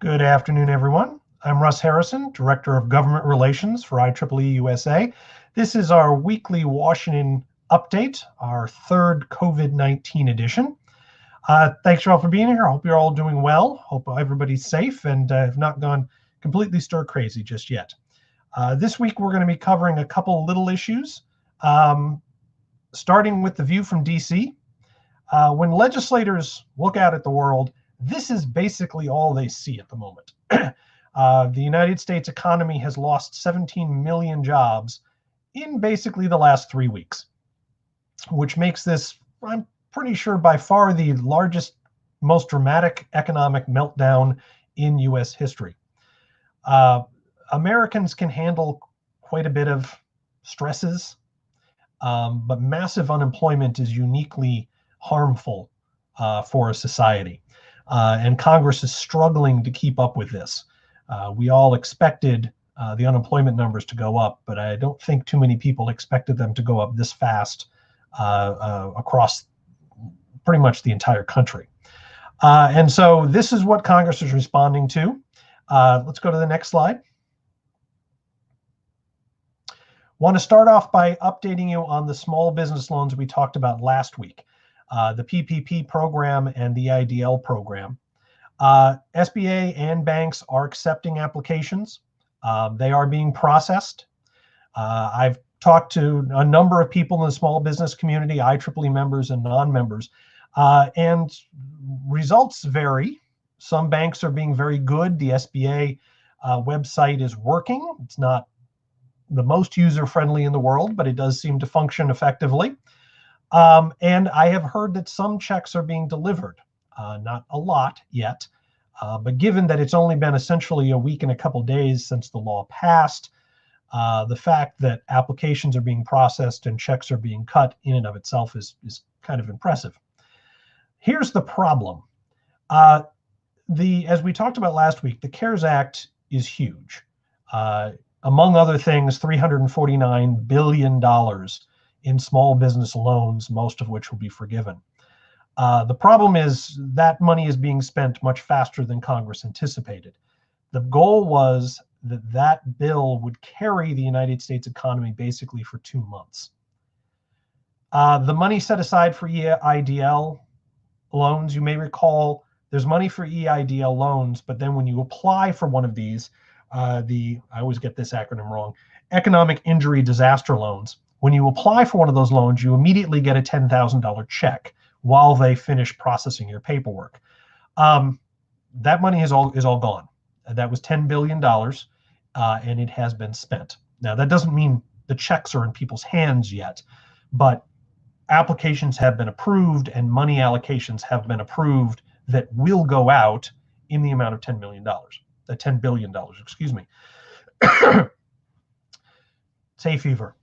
Good afternoon, everyone. I'm Russ Harrison, Director of Government Relations for IEEE USA. This is our weekly Washington update, our third COVID-19 edition. Thanks, you all, for being here. I hope you're all doing well. Hope everybody's safe and have not gone completely stir crazy just yet. This week, we're going to be covering a couple little issues, starting with the view from DC. When legislators look out at the world, this is basically all they see at the moment. The United States economy has lost 17 million jobs in basically the last 3 weeks, which makes this, I'm pretty sure, by far the largest, most dramatic economic meltdown in US history. Americans can handle quite a bit of stresses, but massive unemployment is uniquely harmful for a society. And Congress is struggling to keep up with this. We all expected the unemployment numbers to go up, but I don't think too many people expected them to go up this fast across pretty much the entire country. And so this is what Congress is responding to. Let's go to the next slide. Want to start off by updating you on the small business loans we talked about last week. The PPP program and the EIDL program. SBA and banks are accepting applications. They are being processed. I've talked to a number of people in the small business community, IEEE members and non-members, and results vary. Some banks are being very good. The SBA website is working. It's not the most user-friendly in the world, but it does seem to function effectively. And I have heard that some checks are being delivered, not a lot yet, but given that it's only been essentially a week and a couple days since the law passed, the fact that applications are being processed and checks are being cut in and of itself is kind of impressive. Here's the problem. As we talked about last week, the CARES Act is huge. Among other things, $349 billion in small business loans, most of which will be forgiven. The problem is that money is being spent much faster than Congress anticipated. The goal was that that bill would carry the United States economy basically for 2 months. The money set aside for EIDL loans, you may recall, there's money for EIDL loans, but then when you apply for one of these, I always get this acronym wrong, economic injury disaster loans, when you apply for one of those loans, you immediately get a $10,000 check while they finish processing your paperwork. That money is all gone. That was $10 billion, and it has been spent. Now, that doesn't mean the checks are in people's hands yet, but applications have been approved and money allocations have been approved that will go out in the amount of $10 billion, excuse me. It's hay fever.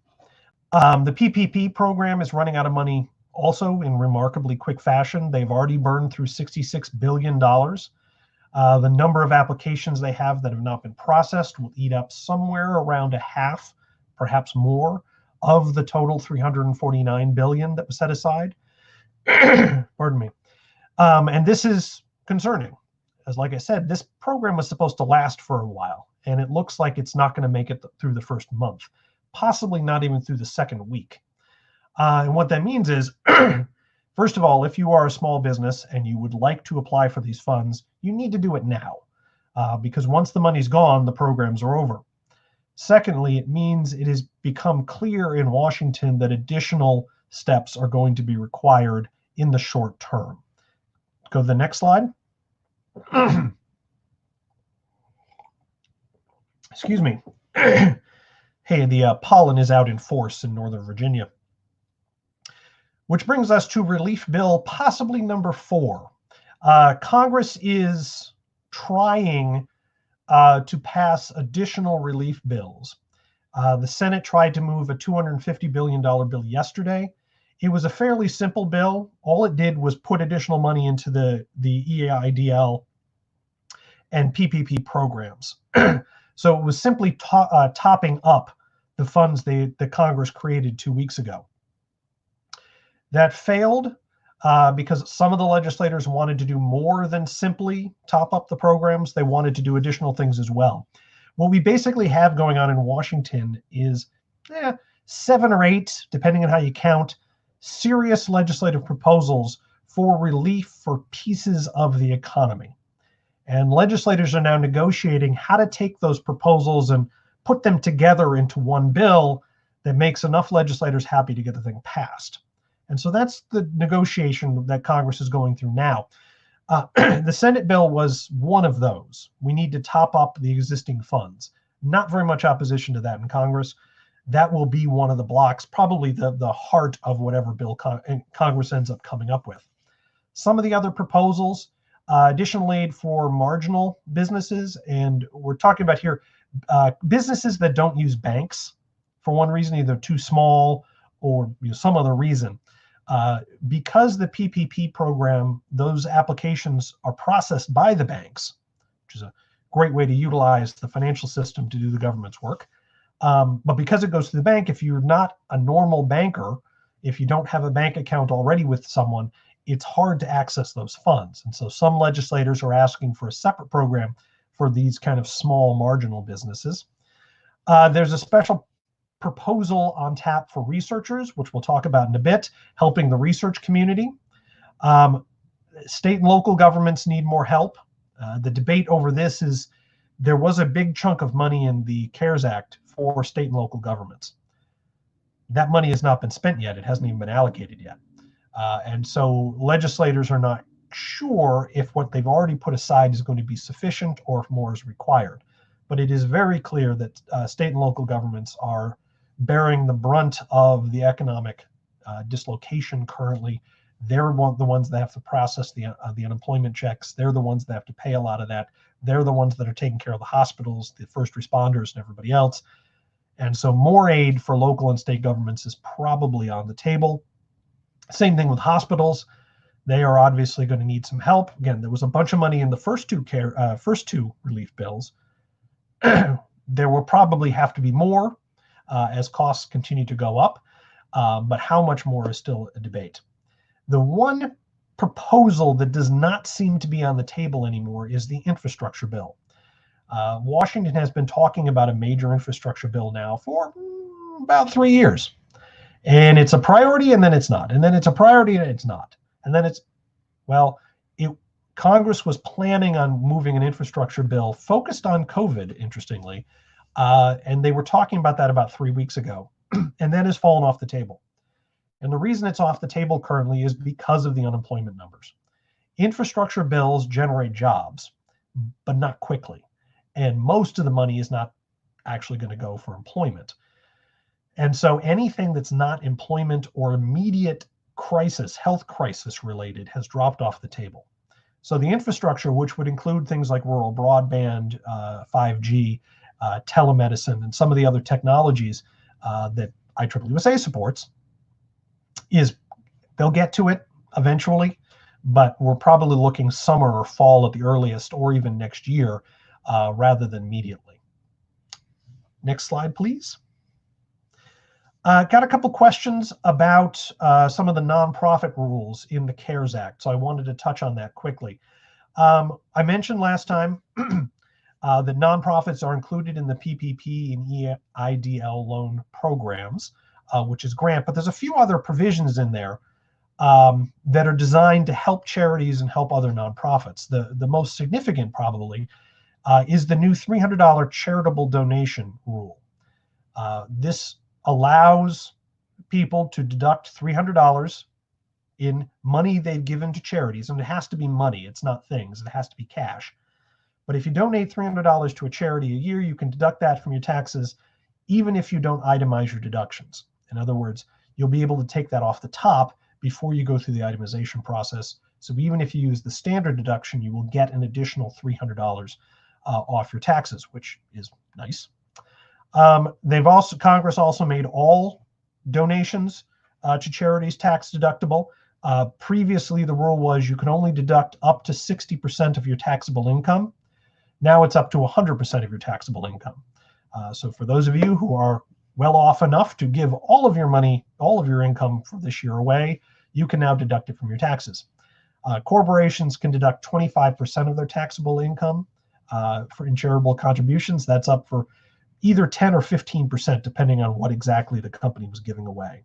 The PPP program is running out of money also in remarkably quick fashion. They've already burned through $66 billion. The number of applications they have that have not been processed will eat up somewhere around a half, perhaps more, of the total $349 billion that was set aside. Pardon me. And this is concerning. As like I said, this program was supposed to last for a while, and it looks like it's not going to make it through the first month. Possibly not even through the second week. And what that means is, first of all, if you are a small business and you would like to apply for these funds, you need to do it now, because once the money's gone, the programs are over. Secondly, it means it has become clear in Washington that additional steps are going to be required in the short term. Go to the next slide. Excuse me. Hey, the pollen is out in force in Northern Virginia. Which brings us to relief bill, possibly number 4. Congress is trying to pass additional relief bills. The Senate tried to move a $250 billion bill yesterday. It was a fairly simple bill. All it did was put additional money into the EIDL and PPP programs. So it was simply topping up the funds that Congress created 2 weeks ago. That failed. because some of the legislators wanted to do more than simply top up the programs. They wanted to do additional things as well. What we basically have going on in Washington is 7 or 8, depending on how you count, serious legislative proposals for relief for pieces of the economy. And legislators are now negotiating how to take those proposals and put them together into one bill that makes enough legislators happy to get the thing passed. And so that's the negotiation that Congress is going through now. The Senate bill was one of those. We need to top up the existing funds. Not very much opposition to that in Congress. That will be one of the blocks, probably the heart of whatever bill Congress ends up coming up with. Some of the other proposals, additional aid for marginal businesses, and we're talking about here businesses that don't use banks for one reason, either too small or some other reason. Because the PPP program, those applications are processed by the banks, which is a great way to utilize the financial system to do the government's work. But because it goes to the bank, if you're not a normal banker, if you don't have a bank account already with someone, it's hard to access those funds. And so some legislators are asking for a separate program for these kind of small marginal businesses. There's a special proposal on tap for researchers, which we'll talk about in a bit, helping the research community. State and local governments need more help. The debate over this is there was a big chunk of money in the CARES Act for state and local governments. That money has not been spent yet. It hasn't even been allocated yet. And so legislators are not sure if what they've already put aside is going to be sufficient or if more is required. But it is very clear that state and local governments are bearing the brunt of the economic dislocation currently. They're the ones that have to process the unemployment checks. They're the ones that have to pay a lot of that. They're the ones that are taking care of the hospitals, the first responders, and everybody else. And so more aid for local and state governments is probably on the table. Same thing with hospitals. They are obviously going to need some help. Again, there was a bunch of money in the first two relief bills. There will probably have to be more as costs continue to go up, but how much more is still a debate. The one proposal that does not seem to be on the table anymore is the infrastructure bill. Washington has been talking about a major infrastructure bill now for about 3 years. And it's a priority, and then it's not. And then it's a priority, and it's not. And then Congress was planning on moving an infrastructure bill focused on COVID, interestingly. And they were talking about that about 3 weeks ago. And then has fallen off the table. And the reason it's off the table currently is because of the unemployment numbers. Infrastructure bills generate jobs, but not quickly. And most of the money is not actually going to go for employment. And so anything that's not employment or immediate crisis, health crisis related, has dropped off the table. So the infrastructure, which would include things like rural broadband, 5G, telemedicine, and some of the other technologies that IEEE supports, they'll get to it eventually, but we're probably looking summer or fall at the earliest, or even next year, rather than immediately. Next slide, please. Got a couple questions about some of the nonprofit rules in the CARES Act, so I wanted to touch on that quickly. I mentioned last time that nonprofits are included in the PPP and EIDL loan programs, which is grant, but there's a few other provisions in there that are designed to help charities and help other nonprofits. The most significant probably is the new $300 charitable donation rule. This allows people to deduct $300 in money they've given to charities, and it has to be money, it's not things, it has to be cash. But if you donate $300 to a charity a year, you can deduct that from your taxes, even if you don't itemize your deductions. In other words, you'll be able to take that off the top before you go through the itemization process. So even if you use the standard deduction, you will get an additional $300 off your taxes, which is nice. Congress also made all donations to charities tax deductible. Previously, the rule was you can only deduct up to 60% of your taxable income. Now it's up to 100% of your taxable income. So for those of you who are well off enough to give all of your money, all of your income for this year away, you can now deduct it from your taxes. Corporations can deduct 25% of their taxable income in charitable contributions. That's up for either 10 or 15%, depending on what exactly the company was giving away.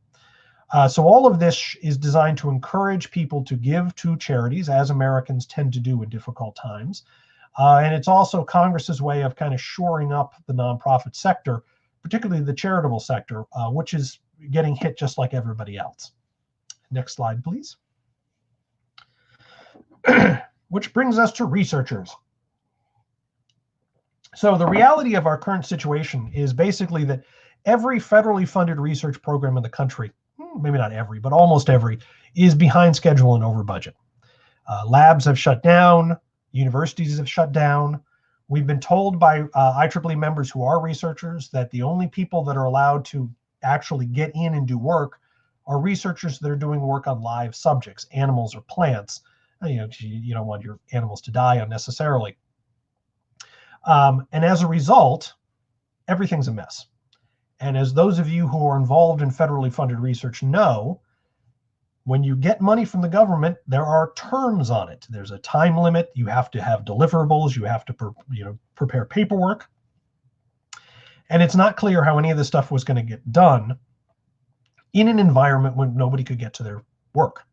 So all of this is designed to encourage people to give to charities, as Americans tend to do in difficult times. And it's also Congress's way of kind of shoring up the nonprofit sector, particularly the charitable sector, which is getting hit just like everybody else. Next slide, please. Which brings us to researchers. So the reality of our current situation is basically that every federally funded research program in the country, maybe not every, but almost every, is behind schedule and over budget. Labs have shut down, universities have shut down. We've been told by IEEE members who are researchers that the only people that are allowed to actually get in and do work are researchers that are doing work on live subjects, animals or plants. You don't want your animals to die unnecessarily. And as a result, everything's a mess. And as those of you who are involved in federally funded research know, when you get money from the government, there are terms on it. There's a time limit. You have to have deliverables. You have to prepare paperwork. And it's not clear how any of this stuff was going to get done in an environment when nobody could get to their work.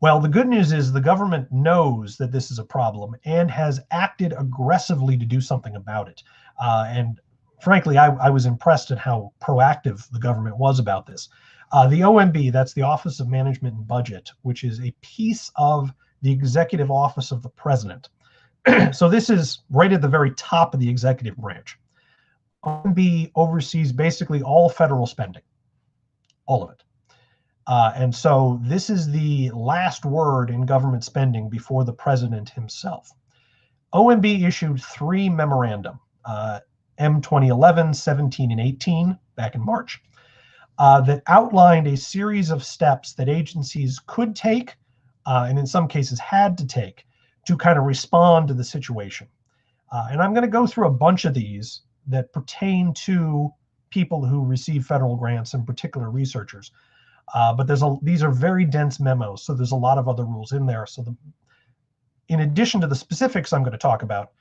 Well, the good news is the government knows that this is a problem and has acted aggressively to do something about it. And frankly, I was impressed at how proactive the government was about this. The OMB, that's the Office of Management and Budget, which is a piece of the Executive Office of the President. So this is right at the very top of the executive branch. OMB oversees basically all federal spending, all of it. And so this is the last word in government spending before the president himself. OMB issued 3 memorandum, M 2011, 17, and 18, back in March, that outlined a series of steps that agencies could take, and in some cases had to take, to kind of respond to the situation. And I'm going to go through a bunch of these that pertain to people who receive federal grants, in particular researchers. But these are very dense memos, so there's a lot of other rules in there. So in addition to the specifics I'm going to talk about,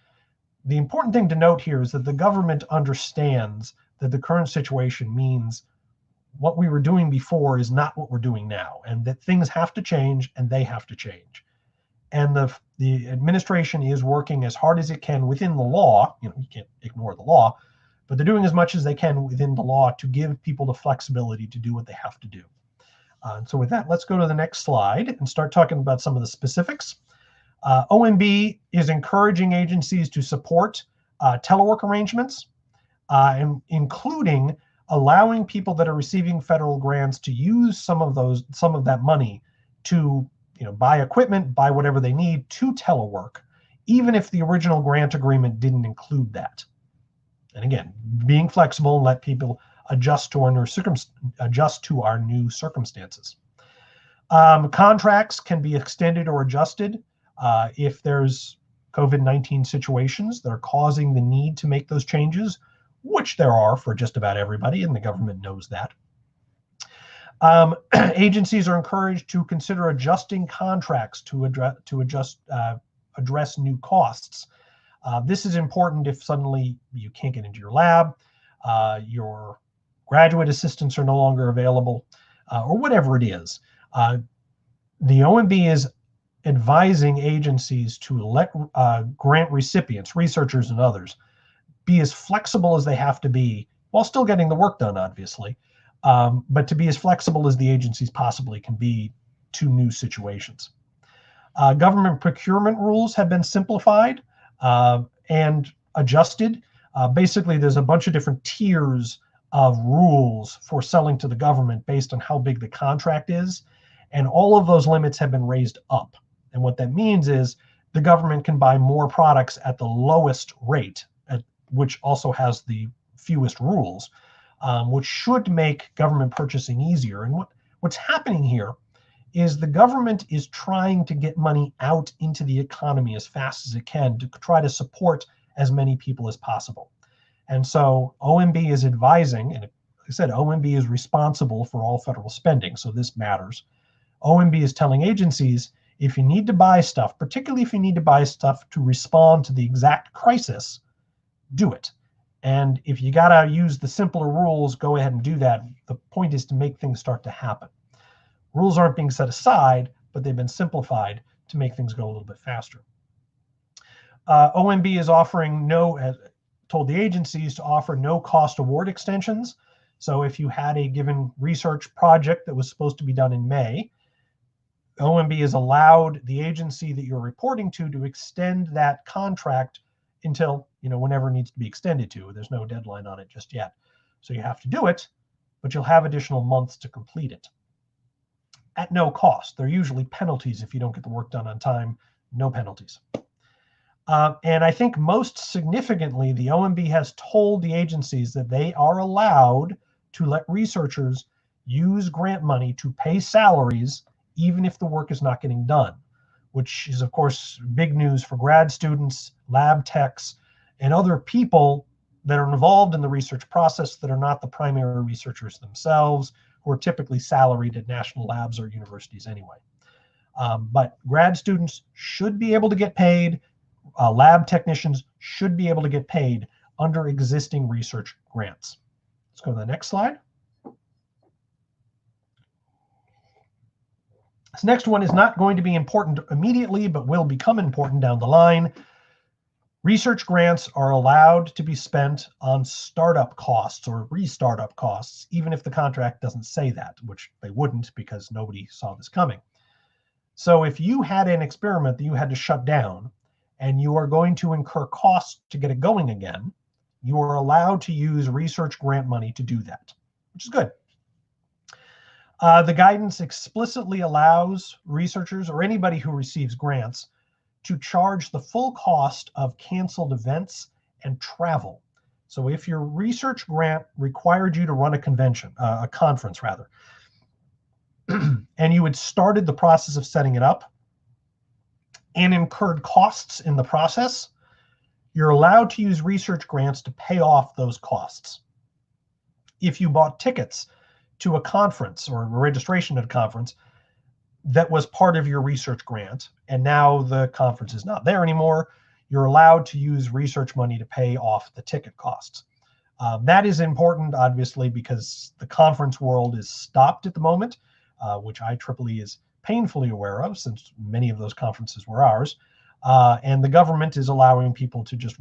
the important thing to note here is that the government understands that the current situation means what we were doing before is not what we're doing now, and that things have to change and they have to change. And the administration is working as hard as it can within the law. You can't ignore the law, but they're doing as much as they can within the law to give people the flexibility to do what they have to do. And so with that, let's go to the next slide and start talking about some of the specifics. OMB is encouraging agencies to support telework arrangements, and including allowing people that are receiving federal grants to use some of that money to buy equipment, buy whatever they need to telework, even if the original grant agreement didn't include that. And again, being flexible and let people adjust to our new circumstances. Contracts can be extended or adjusted if there's COVID-19 situations that are causing the need to make those changes, which there are for just about everybody, and the government knows that. Agencies are encouraged to consider adjusting contracts to address new costs. This is important if suddenly you can't get into your lab, your graduate assistants are no longer available, or whatever it is. The OMB is advising agencies to let grant recipients, researchers and others, be as flexible as they have to be, while still getting the work done, obviously, but to be as flexible as the agencies possibly can be to new situations. Government procurement rules have been simplified and adjusted. Basically, there's a bunch of different tiers of rules for selling to the government based on how big the contract is. And all of those limits have been raised up. And what that means is the government can buy more products at the lowest rate, which also has the fewest rules, which should make government purchasing easier. And what's happening here is the government is trying to get money out into the economy as fast as it can to try to support as many people as possible. And so OMB is advising, and like I said, OMB is responsible for all federal spending, so this matters. OMB is telling agencies, if you need to buy stuff, particularly if you need to buy stuff to respond to the exact crisis, do it. And if you got to use the simpler rules, go ahead and do that. The point is to make things start to happen. Rules aren't being set aside, but they've been simplified to make things go a little bit faster. OMB is offering told the agencies to offer no cost award extensions. So if you had a given research project that was supposed to be done in May, OMB has allowed the agency that you're reporting to extend that contract until, whenever it needs to be extended to. There's no deadline on it just yet. So you have to do it, but you'll have additional months to complete it at no cost. There are usually penalties if you don't get the work done on time, no penalties. And I think most significantly, the OMB has told the agencies that they are allowed to let researchers use grant money to pay salaries even if the work is not getting done, which is, of course, big news for grad students, lab techs, and other people that are involved in the research process that are not the primary researchers themselves, who are typically salaried at national labs or universities anyway. But grad students should be able to get paid. Lab technicians should be able to get paid under existing research grants. Let's go to the next slide. This next one is not going to be important immediately, but will become important down the line. Research grants are allowed to be spent on startup costs or restartup costs, even if the contract doesn't say that, which they wouldn't because nobody saw this coming. So if you had an experiment that you had to shut down and you are going to incur costs to get it going again, you are allowed to use research grant money to do that, which is good. The guidance explicitly allows researchers or anybody who receives grants to charge the full cost of canceled events and travel. So if your research grant required you to run a conference, and you had started the process of setting it up and incurred costs in the process, you're allowed to use research grants to pay off those costs. If you bought tickets to a conference or a registration at a conference that was part of your research grant, and now the conference is not there anymore, you're allowed to use research money to pay off the ticket costs. That is important, obviously, because the conference world is stopped at the moment, which IEEE is painfully aware of, since many of those conferences were ours. And the government is allowing people to just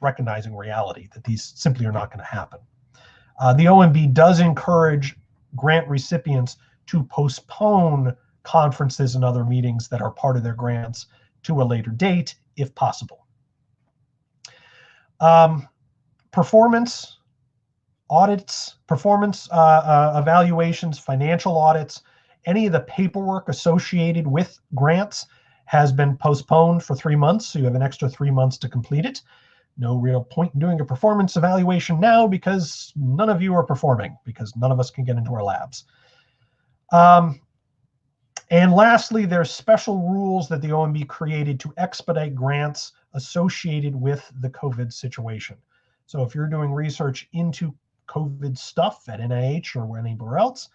recognizing reality that these simply are not going to happen. The OMB does encourage grant recipients to postpone conferences and other meetings that are part of their grants to a later date, if possible. Performance audits, performance evaluations, financial audits, any of the paperwork associated with grants has been postponed for 3 months, so you have an extra 3 months to complete it. No real point in doing a performance evaluation now because none of you are performing, because none of us can get into our labs. And lastly, there's special rules that the OMB created to expedite grants associated with the COVID situation. So if you're doing research into COVID stuff at NIH or anywhere else,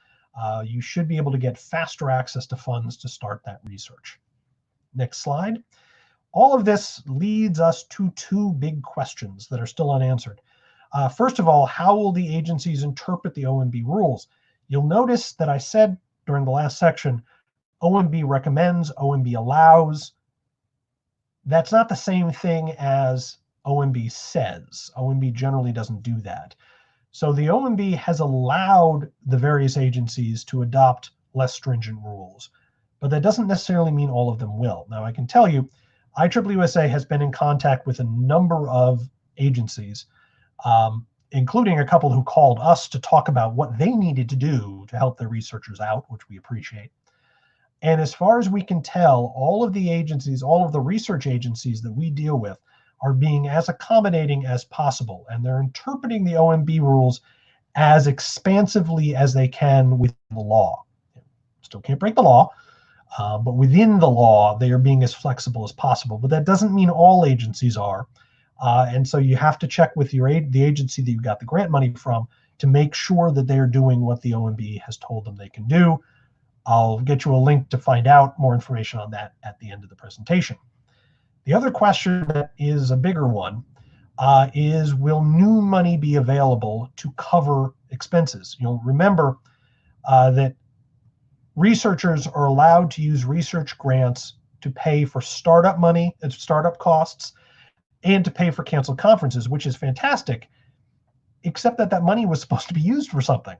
you should be able to get faster access to funds to start that research. Next slide. All of this leads us to two big questions that are still unanswered. First of all, how will the agencies interpret the OMB rules? You'll notice that I said during the last section, OMB recommends, OMB allows. That's not the same thing as OMB says. OMB generally doesn't do that. So the OMB has allowed the various agencies to adopt less stringent rules, but that doesn't necessarily mean all of them will. Now, I can tell you, IEEE USA has been in contact with a number of agencies, including a couple who called us to talk about what they needed to do to help their researchers out, which we appreciate. And as far as we can tell, all of the agencies, all of the research agencies that we deal with are being as accommodating as possible. And they're interpreting the OMB rules as expansively as they can within the law. Still can't break the law, but within the law, they are being as flexible as possible. But that doesn't mean all agencies are. And so you have to check with the agency that you got the grant money from to make sure that they are doing what the OMB has told them they can do. I'll get you a link to find out more information on that at the end of the presentation. The other question that is a bigger one is, will new money be available to cover expenses? You'll remember that researchers are allowed to use research grants to pay for startup money, startup costs, and to pay for canceled conferences, which is fantastic, except that that money was supposed to be used for something.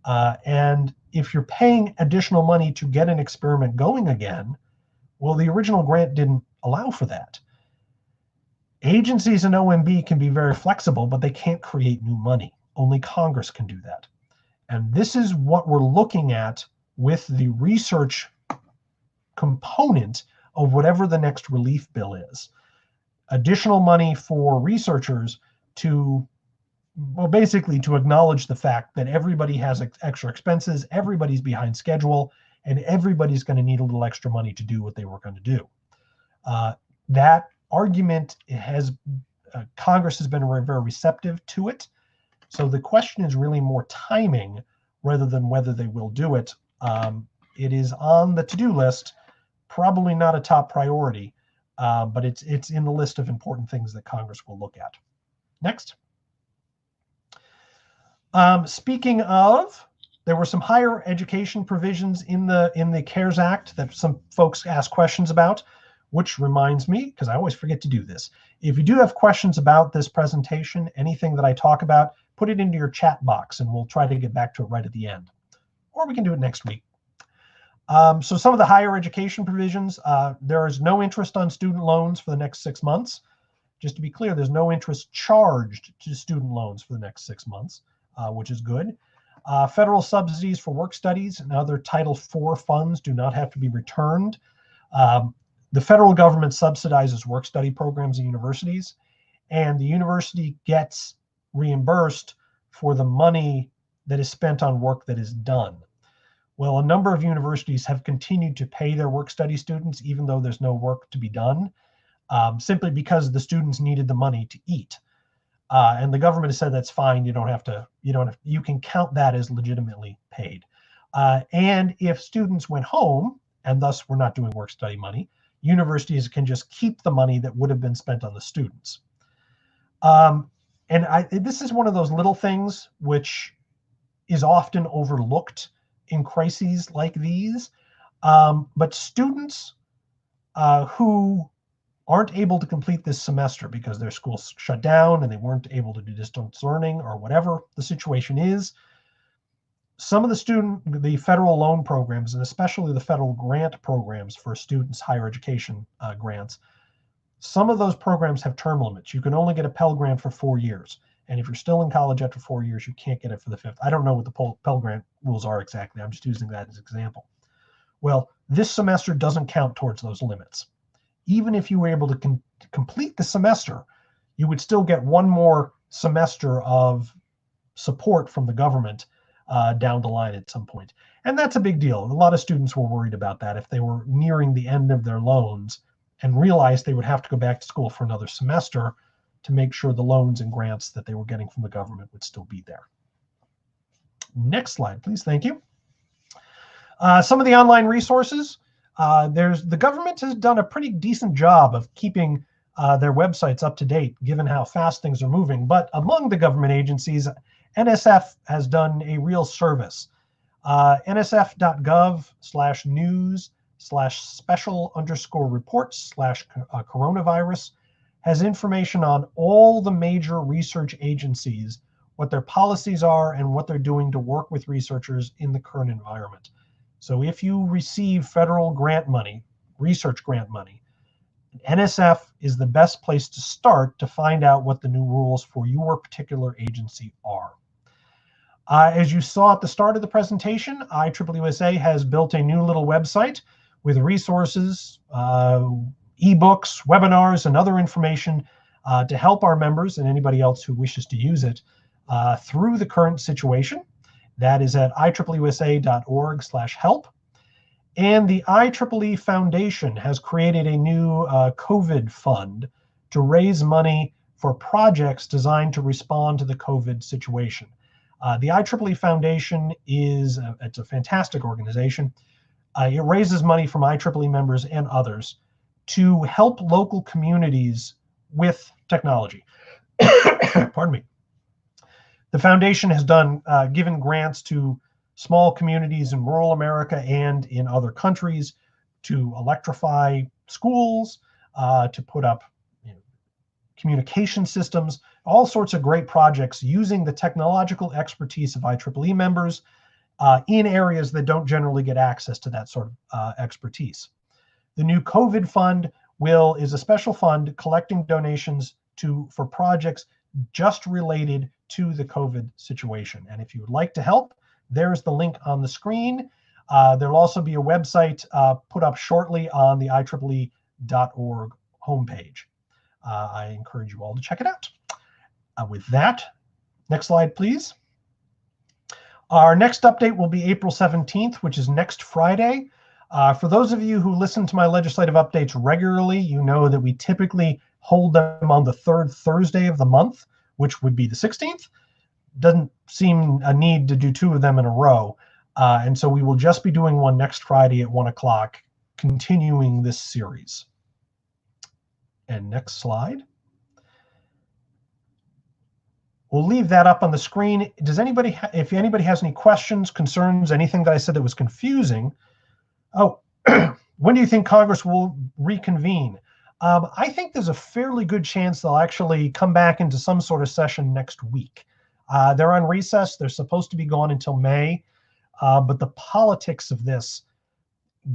And if you're paying additional money to get an experiment going again, well, the original grant didn't allow for that. Agencies and OMB can be very flexible, but they can't create new money. Only Congress can do that. And this is what we're looking at with the research component of whatever the next relief bill is. Additional money for researchers to, well, basically to acknowledge the fact that everybody has extra expenses, everybody's behind schedule, and everybody's going to need a little extra money to do what they were going to do. That argument has, Congress has been very receptive to it. So the question is really more timing rather than whether they will do it. It is on the to-do list, probably not a top priority, but it's in the list of important things that Congress will look at. Next. Speaking of, there were some higher education provisions in the CARES Act that some folks asked questions about, which reminds me, because I always forget to do this, if you do have questions about this presentation, anything that I talk about, put it into your chat box and we'll try to get back to it right at the end. Or we can do it next week. So some of the higher education provisions, there is no interest on student loans for the next 6 months. Just to be clear, there's no interest charged to student loans for the next 6 months, which is good. Federal subsidies for work studies and other Title IV funds do not have to be returned. The federal government subsidizes work study programs at universities, and the university gets reimbursed for the money that is spent on work that is done. Well, a number of universities have continued to pay their work study students, even though there's no work to be done, simply because the students needed the money to eat. And the government has said that's fine. You can count that as legitimately paid. And if students went home, and thus we're not doing work study money, universities can just keep the money that would have been spent on the students. This is one of those little things which is often overlooked in crises like these. But students who aren't able to complete this semester because their schools shut down and they weren't able to do distance learning or whatever the situation is, some of the federal loan programs, and especially the federal grant programs for students' higher education grants, some of those programs have term limits. You can only get a Pell Grant for 4 years. And if you're still in college after 4 years, you can't get it for the 5th. I don't know what the Pell Grant rules are exactly. I'm just using that as an example. Well, this semester doesn't count towards those limits. Even if you were able to complete the semester, you would still get one more semester of support from the government down the line at some point. And that's a big deal. A lot of students were worried about that if they were nearing the end of their loans and realized they would have to go back to school for another semester to make sure the loans and grants that they were getting from the government would still be there. Next slide, please. Thank you. Some of the online resources. The government has done a pretty decent job of keeping their websites up to date, given how fast things are moving. But among the government agencies, NSF has done a real service. nsf.gov/news/special_reports/coronavirus has information on all the major research agencies, what their policies are, and what they're doing to work with researchers in the current environment. So if you receive federal grant money, research grant money, NSF is the best place to start to find out what the new rules for your particular agency are. As you saw at the start of the presentation, IEEE has built a new little website with resources, ebooks, webinars, and other information to help our members and anybody else who wishes to use it through the current situation. That is at IEEEusa.org/help. And the IEEE Foundation has created a new COVID fund to raise money for projects designed to respond to the COVID situation. The IEEE Foundation it's a fantastic organization. It raises money from IEEE members and others to help local communities with technology. Pardon me. The foundation has given grants to small communities in rural America and in other countries to electrify schools, to put up communication systems, all sorts of great projects using the technological expertise of IEEE members in areas that don't generally get access to that sort of expertise. The new COVID fund is a special fund collecting donations for projects just related to the COVID situation. And if you would like to help, there's the link on the screen. There'll also be a website put up shortly on the IEEE.org homepage. I encourage you all to check it out. With that, next slide, please. Our next update will be April 17th, which is next Friday. For those of you who listen to my legislative updates regularly, you know that we typically hold them on the third Thursday of the month, which would be the 16th. Doesn't seem a need to do two of them in a row. And so we will just be doing one next Friday at 1 o'clock, continuing this series. And next slide. We'll leave that up on the screen. Does anybody, if anybody has any questions, concerns, anything that I said that was confusing? Oh, when do you think Congress will reconvene? I think there's a fairly good chance they'll actually come back into some sort of session next week. They're on recess. They're supposed to be gone until May. But the politics of this,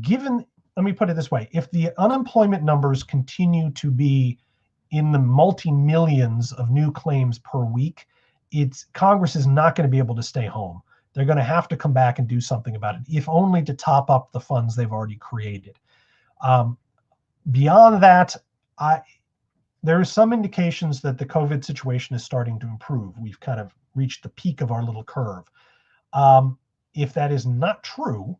let me put it this way, if the unemployment numbers continue to be in the multi-millions of new claims per week, Congress is not going to be able to stay home. They're going to have to come back and do something about it, if only to top up the funds they've already created. Beyond that, there are some indications that the COVID situation is starting to improve. We've kind of reached the peak of our little curve. If that is not true,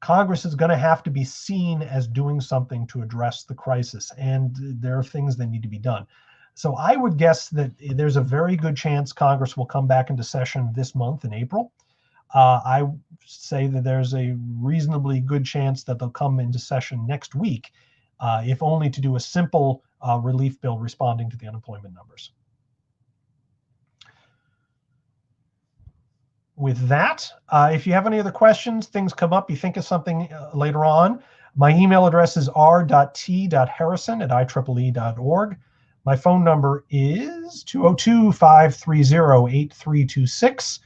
Congress is going to have to be seen as doing something to address the crisis, and there are things that need to be done. So I would guess that there's a very good chance Congress will come back into session this month in April. I say that there's a reasonably good chance that they'll come into session next week, if only to do a simple relief bill responding to the unemployment numbers. With that, if you have any other questions, things come up, you think of something later on, my email address is r.t.harrison@ieee.org. My phone number is 202-530-8326.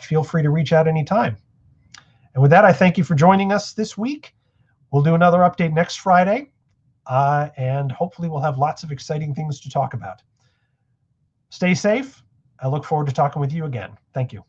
Feel free to reach out anytime. And with that, I thank you for joining us this week. We'll do another update next Friday, and hopefully we'll have lots of exciting things to talk about. Stay safe. I look forward to talking with you again. Thank you.